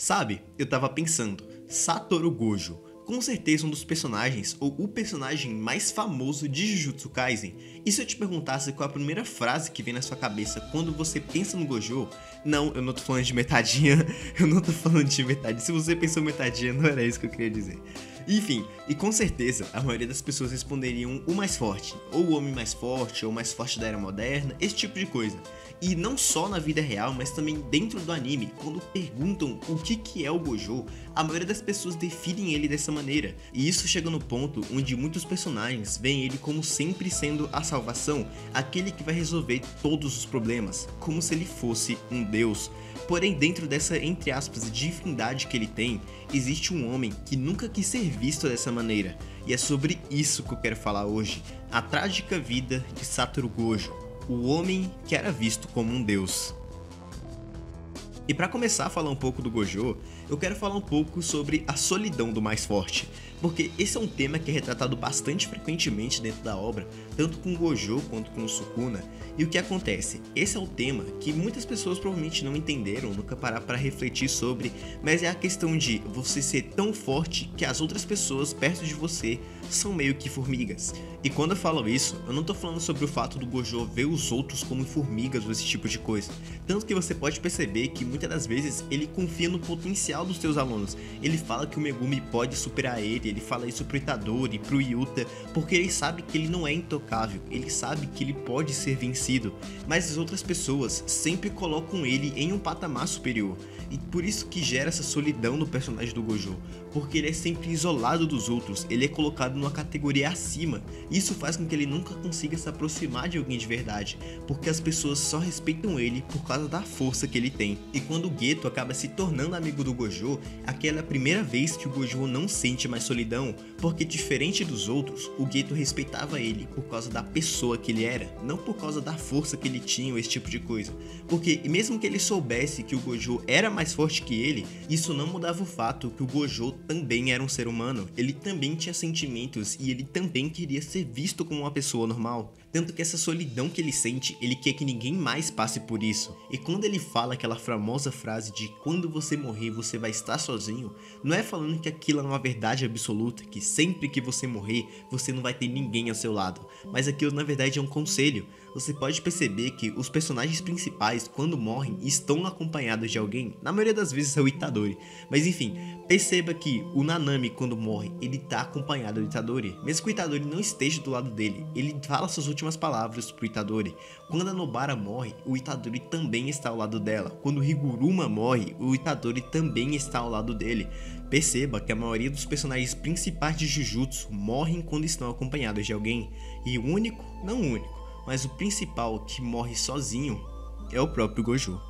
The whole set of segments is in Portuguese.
Sabe, eu tava pensando, Satoru Gojo, com certeza um dos personagens, ou o personagem mais famoso de Jujutsu Kaisen. E se eu te perguntasse qual a primeira frase que vem na sua cabeça quando você pensa no Gojo? Não, eu não tô falando de metadinha, eu não tô falando de metadinha. Se você pensou metadinha, não era isso que eu queria dizer. Enfim, e com certeza a maioria das pessoas responderiam o mais forte, ou o homem mais forte, ou o mais forte da era moderna, esse tipo de coisa. E não só na vida real, mas também dentro do anime, quando perguntam o que é o Gojo, a maioria das pessoas definem ele dessa maneira. E isso chega no ponto onde muitos personagens veem ele como sempre sendo a salvação, aquele que vai resolver todos os problemas, como se ele fosse um deus. Porém, dentro dessa, entre aspas, divindade que ele tem, existe um homem que nunca quis ser visto dessa maneira. E é sobre isso que eu quero falar hoje, a trágica vida de Satoru Gojo, o homem que era visto como um deus. E para começar a falar um pouco do Gojo, eu quero falar um pouco sobre a solidão do mais forte, porque esse é um tema que é retratado bastante frequentemente dentro da obra, tanto com o Gojo quanto com o Sukuna. E o que acontece? Esse é um tema que muitas pessoas provavelmente não entenderam, nunca pararam para refletir sobre, mas é a questão de você ser tão forte que as outras pessoas perto de você são meio que formigas. E quando eu falo isso, eu não tô falando sobre o fato do Gojo ver os outros como formigas ou esse tipo de coisa, tanto que você pode perceber que muitas das vezes ele confia no potencial dos seus alunos. Ele fala que o Megumi pode superar ele fala isso pro Itadori, pro Yuta, porque ele sabe que ele não é intocável, ele sabe que ele pode ser vencido, mas as outras pessoas sempre colocam ele em um patamar superior, e por isso que gera essa solidão no personagem do Gojo, porque ele é sempre isolado dos outros, ele é colocado numa categoria acima. Isso faz com que ele nunca consiga se aproximar de alguém de verdade, porque as pessoas só respeitam ele por causa da força que ele tem. E quando o Geto acaba se tornando amigo do Gojo, aquela é a primeira vez que o Gojo não sente mais solidão, porque diferente dos outros, o Geto respeitava ele por causa da pessoa que ele era, não por causa da força que ele tinha ou esse tipo de coisa. Porque mesmo que ele soubesse que o Gojo era mais forte que ele, isso não mudava o fato que o Gojo também era um ser humano, ele também tinha sentimentos e ele também queria ser visto como uma pessoa normal. Tanto que essa solidão que ele sente, ele quer que ninguém mais passe por isso. E quando ele fala aquela famosa frase de quando você morrer você vai estar sozinho, não é falando que aquilo é uma verdade absoluta, que sempre que você morrer você não vai ter ninguém ao seu lado, mas aquilo na verdade é um conselho. Você pode perceber que os personagens principais, quando morrem, estão acompanhados de alguém, na maioria das vezes é o Itadori, mas enfim, perceba que o Nanami quando morre, ele tá acompanhado do Itadori, mesmo que o Itadori não esteja do lado dele, ele fala suas últimas palavras pro Itadori. Quando a Nobara morre, o Itadori também está ao lado dela. Quando o Higuruma morre, o Itadori também está ao lado dele. Perceba que a maioria dos personagens principais de Jujutsu morrem quando estão acompanhados de alguém, e o único, não o único, mas o principal que morre sozinho é o próprio Gojo.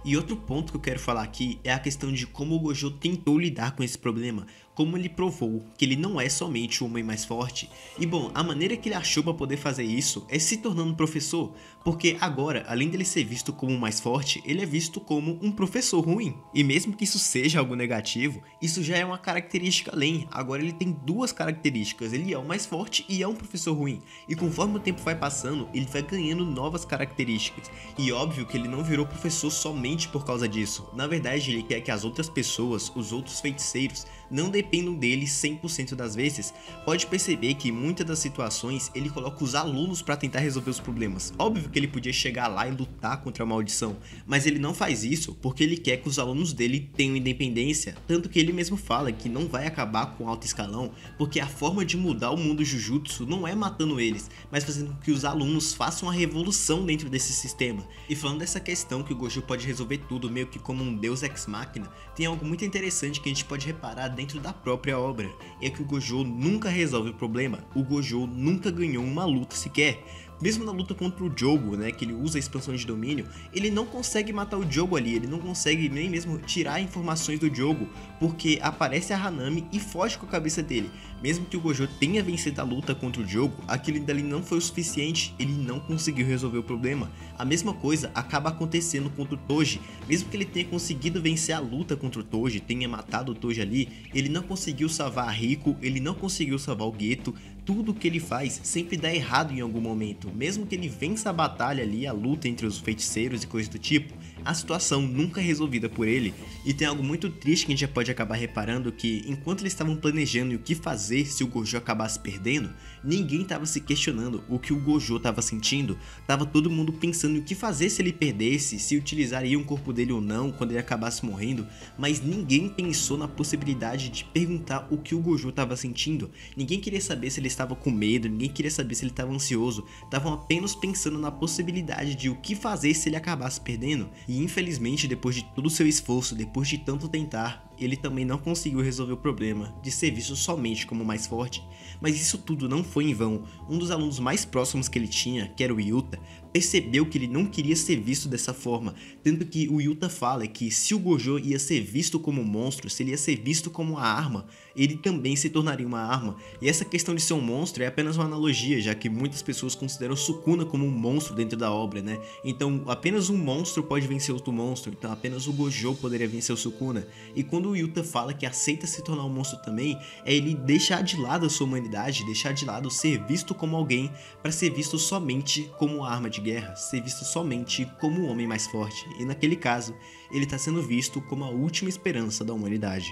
E outro ponto que eu quero falar aqui é a questão de como o Gojo tentou lidar com esse problema, como ele provou que ele não é somente o homem mais forte. E bom, a maneira que ele achou para poder fazer isso é se tornando professor, porque agora, além dele ser visto como o mais forte, ele é visto como um professor ruim. E mesmo que isso seja algo negativo, isso já é uma característica além. Agora ele tem duas características, ele é o mais forte e é um professor ruim. E conforme o tempo vai passando, ele vai ganhando novas características. E óbvio que ele não virou professor somente por causa disso. Na verdade, ele quer que as outras pessoas, os outros feiticeiros, não dependam dele 100% das vezes. Pode perceber que em muitas das situações ele coloca os alunos para tentar resolver os problemas. Óbvio que ele podia chegar lá e lutar contra a maldição, mas ele não faz isso porque ele quer que os alunos dele tenham independência, tanto que ele mesmo fala que não vai acabar com o alto escalão, porque a forma de mudar o mundo Jujutsu não é matando eles, mas fazendo com que os alunos façam uma revolução dentro desse sistema. E falando dessa questão que o Gojo pode resolver tudo meio que como um deus ex machina, tem algo muito interessante que a gente pode reparar dentro da própria obra, é que o Gojo nunca resolve o problema, o Gojo nunca ganhou uma luta sequer. Mesmo na luta contra o Jogo, né, que ele usa a expansão de domínio, ele não consegue matar o Jogo ali, ele não consegue nem mesmo tirar informações do Jogo, porque aparece a Hanami e foge com a cabeça dele. Mesmo que o Gojo tenha vencido a luta contra o Jogo, aquilo dali não foi o suficiente, ele não conseguiu resolver o problema. A mesma coisa acaba acontecendo contra o Toji, mesmo que ele tenha conseguido vencer a luta contra o Toji, tenha matado o Toji ali, ele não conseguiu salvar a Riko, ele não conseguiu salvar o Geto. Tudo que ele faz sempre dá errado em algum momento, mesmo que ele vença a batalha ali, a luta entre os feiticeiros e coisas do tipo, a situação nunca é resolvida por ele. E tem algo muito triste que a gente já pode acabar reparando, que enquanto eles estavam planejando o que fazer se o Gojo acabasse perdendo, ninguém estava se questionando o que o Gojo estava sentindo. Tava todo mundo pensando em o que fazer se ele perdesse, se utilizariam o corpo dele ou não quando ele acabasse morrendo, mas ninguém pensou na possibilidade de perguntar o que o Gojo estava sentindo. Ninguém queria saber se ele estava com medo, ninguém queria saber se ele estava ansioso, estavam apenas pensando na possibilidade de o que fazer se ele acabasse perdendo. E infelizmente, depois de todo o seu esforço, depois de tanto tentar, ele também não conseguiu resolver o problema de ser visto somente como mais forte. Mas isso tudo não foi em vão. Um dos alunos mais próximos que ele tinha, que era o Yuta, percebeu que ele não queria ser visto dessa forma, tanto que o Yuta fala que se o Gojo ia ser visto como um monstro, se ele ia ser visto como uma arma, ele também se tornaria uma arma. E essa questão de ser um monstro é apenas uma analogia, já que muitas pessoas consideram Sukuna como um monstro dentro da obra, né? Então apenas um monstro pode vencer outro monstro, então apenas o Gojo poderia vencer o Sukuna. E quando o Yuta fala que aceita se tornar um monstro também, é ele deixar de lado a sua humanidade, deixar de lado ser visto como alguém para ser visto somente como arma de guerra, ser visto somente como o homem mais forte. E naquele caso, ele está sendo visto como a última esperança da humanidade.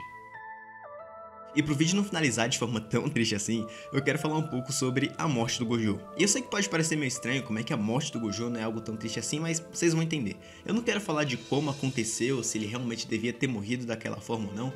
E pro vídeo não finalizar de forma tão triste assim, eu quero falar um pouco sobre a morte do Gojo. E eu sei que pode parecer meio estranho como é que a morte do Gojo não é algo tão triste assim, mas vocês vão entender. Eu não quero falar de como aconteceu, se ele realmente devia ter morrido daquela forma ou não.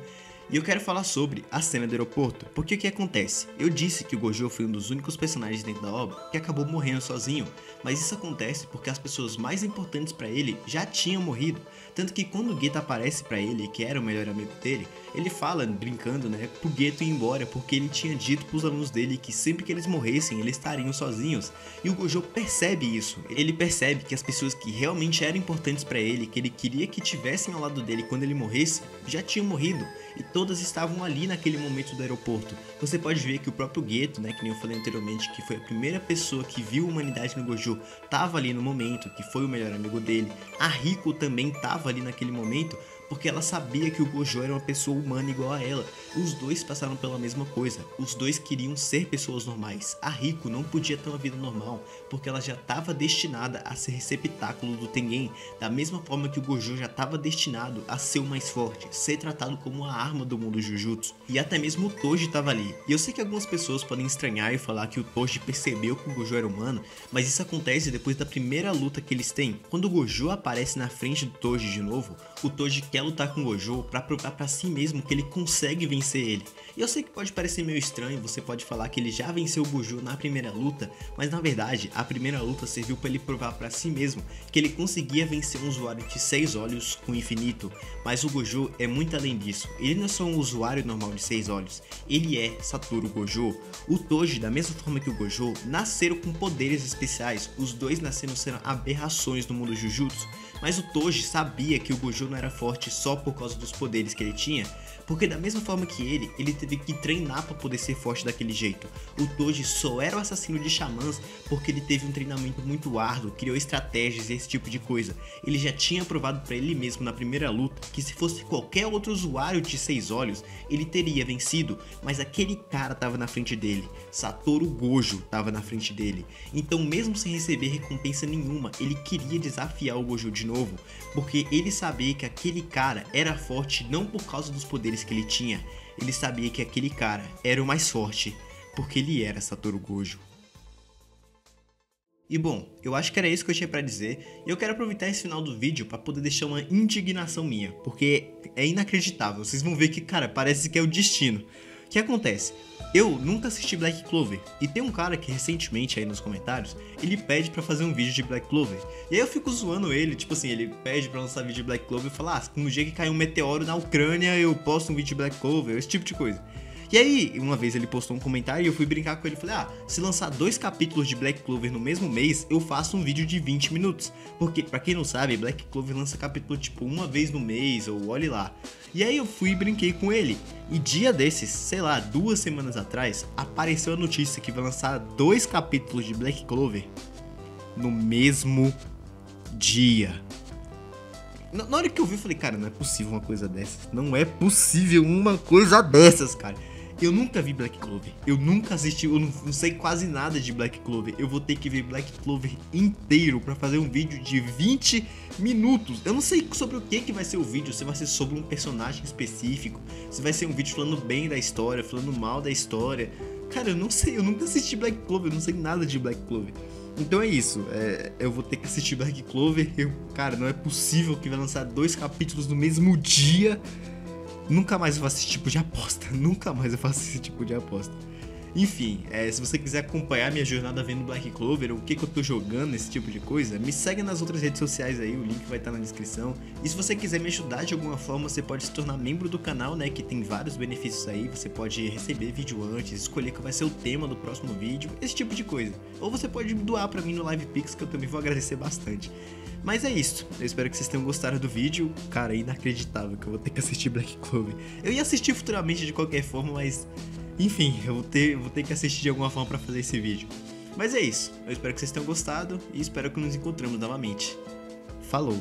E eu quero falar sobre a cena do aeroporto, porque o que acontece? Eu disse que o Gojo foi um dos únicos personagens dentro da obra que acabou morrendo sozinho, mas isso acontece porque as pessoas mais importantes pra ele já tinham morrido, tanto que quando o Geto aparece pra ele, que era o melhor amigo dele, ele fala, brincando, né, pro Geto ir embora, porque ele tinha dito pros alunos dele que sempre que eles morressem, eles estariam sozinhos, e o Gojo percebe isso, ele percebe que as pessoas que realmente eram importantes pra ele, que ele queria que tivessem ao lado dele quando ele morresse, já tinham morrido, e todas estavam ali naquele momento do aeroporto. Você pode ver que o próprio Geto, né, que nem eu falei anteriormente, que foi a primeira pessoa que viu a humanidade no Gojo, tava ali no momento, que foi o melhor amigo dele. A Riko também tava ali naquele momento, porque ela sabia que o Gojo era uma pessoa humana igual a ela. Os dois passaram pela mesma coisa, os dois queriam ser pessoas normais. A Riko não podia ter uma vida normal, porque ela já estava destinada a ser receptáculo do Tengen, da mesma forma que o Gojo já estava destinado a ser o mais forte, ser tratado como uma arma do mundo Jujutsu. E até mesmo o Toji estava ali. E eu sei que algumas pessoas podem estranhar e falar que o Toji percebeu que o Gojo era humano, mas isso acontece depois da primeira luta que eles têm. Quando o Gojo aparece na frente do Toji de novo, o Toji quer lutar com o Gojo pra provar pra si mesmo que ele consegue vencer ele. E eu sei que pode parecer meio estranho, você pode falar que ele já venceu o Gojo na primeira luta, mas na verdade a primeira luta serviu pra ele provar pra si mesmo que ele conseguia vencer um usuário de 6 olhos com infinito. Mas o Gojo é muito além disso, ele não é só um usuário normal de 6 olhos, ele é Satoru Gojo. O Toji, da mesma forma que o Gojo, nasceram com poderes especiais, os dois nasceram sendo aberrações do mundo Jujutsu. Mas o Toji sabia que o Gojo não era forte só por causa dos poderes que ele tinha, porque da mesma forma que ele teve que treinar para poder ser forte daquele jeito. O Toji só era o assassino de xamãs porque ele teve um treinamento muito árduo, criou estratégias e esse tipo de coisa. Ele já tinha provado para ele mesmo na primeira luta que se fosse qualquer outro usuário de 6 olhos, ele teria vencido, mas aquele cara tava na frente dele, Satoru Gojo tava na frente dele. Então mesmo sem receber recompensa nenhuma, ele queria desafiar o Gojo de novo, porque ele sabia que aquele cara era forte não por causa dos poderes que ele tinha, ele sabia que aquele cara era o mais forte, porque ele era Satoru Gojo. E bom, eu acho que era isso que eu tinha pra dizer, e eu quero aproveitar esse final do vídeo pra poder deixar uma indignação minha, porque é inacreditável, vocês vão ver que, cara, parece que é o destino. O que acontece? Eu nunca assisti Black Clover, e tem um cara que recentemente aí nos comentários, ele pede pra fazer um vídeo de Black Clover, e aí eu fico zoando ele, tipo assim, ele pede pra lançar vídeo de Black Clover e fala, no dia que cair um meteoro na Ucrânia eu posto um vídeo de Black Clover, esse tipo de coisa. E aí, uma vez ele postou um comentário e eu fui brincar com ele e falei, se lançar 2 capítulos de Black Clover no mesmo mês, eu faço um vídeo de 20 minutos. Porque, pra quem não sabe, Black Clover lança capítulo tipo uma vez no mês, ou olhe lá. E aí eu fui e brinquei com ele. E dia desses, sei lá, 2 semanas atrás, apareceu a notícia que vai lançar 2 capítulos de Black Clover no mesmo dia. Na hora que eu vi, eu falei, cara, não é possível uma coisa dessas. Não é possível uma coisa dessas, cara. Eu nunca vi Black Clover, eu nunca assisti, eu não sei quase nada de Black Clover. Eu vou ter que ver Black Clover inteiro pra fazer um vídeo de 20 minutos. Eu não sei sobre o que vai ser o vídeo, se vai ser sobre um personagem específico, se vai ser um vídeo falando bem da história, falando mal da história. Cara, eu não sei, eu nunca assisti Black Clover, eu não sei nada de Black Clover. Então é isso, eu vou ter que assistir Black Clover. Cara, não é possível que vai lançar 2 capítulos no mesmo dia. Nunca mais eu faço esse tipo de aposta. Nunca mais eu faço esse tipo de aposta. Enfim, se você quiser acompanhar minha jornada vendo Black Clover, o que eu tô jogando, esse tipo de coisa, me segue nas outras redes sociais aí, o link vai estar na descrição. E se você quiser me ajudar de alguma forma, você pode se tornar membro do canal, né, que tem vários benefícios aí. Você pode receber vídeo antes, escolher qual vai ser o tema do próximo vídeo, esse tipo de coisa. Ou você pode doar pra mim no LivePix, que eu também vou agradecer bastante. Mas é isso, eu espero que vocês tenham gostado do vídeo. Cara, é inacreditável que eu vou ter que assistir Black Clover. Eu ia assistir futuramente de qualquer forma, mas... enfim, eu vou ter que assistir de alguma forma pra fazer esse vídeo. Mas é isso, eu espero que vocês tenham gostado e espero que nos encontremos novamente. Falou!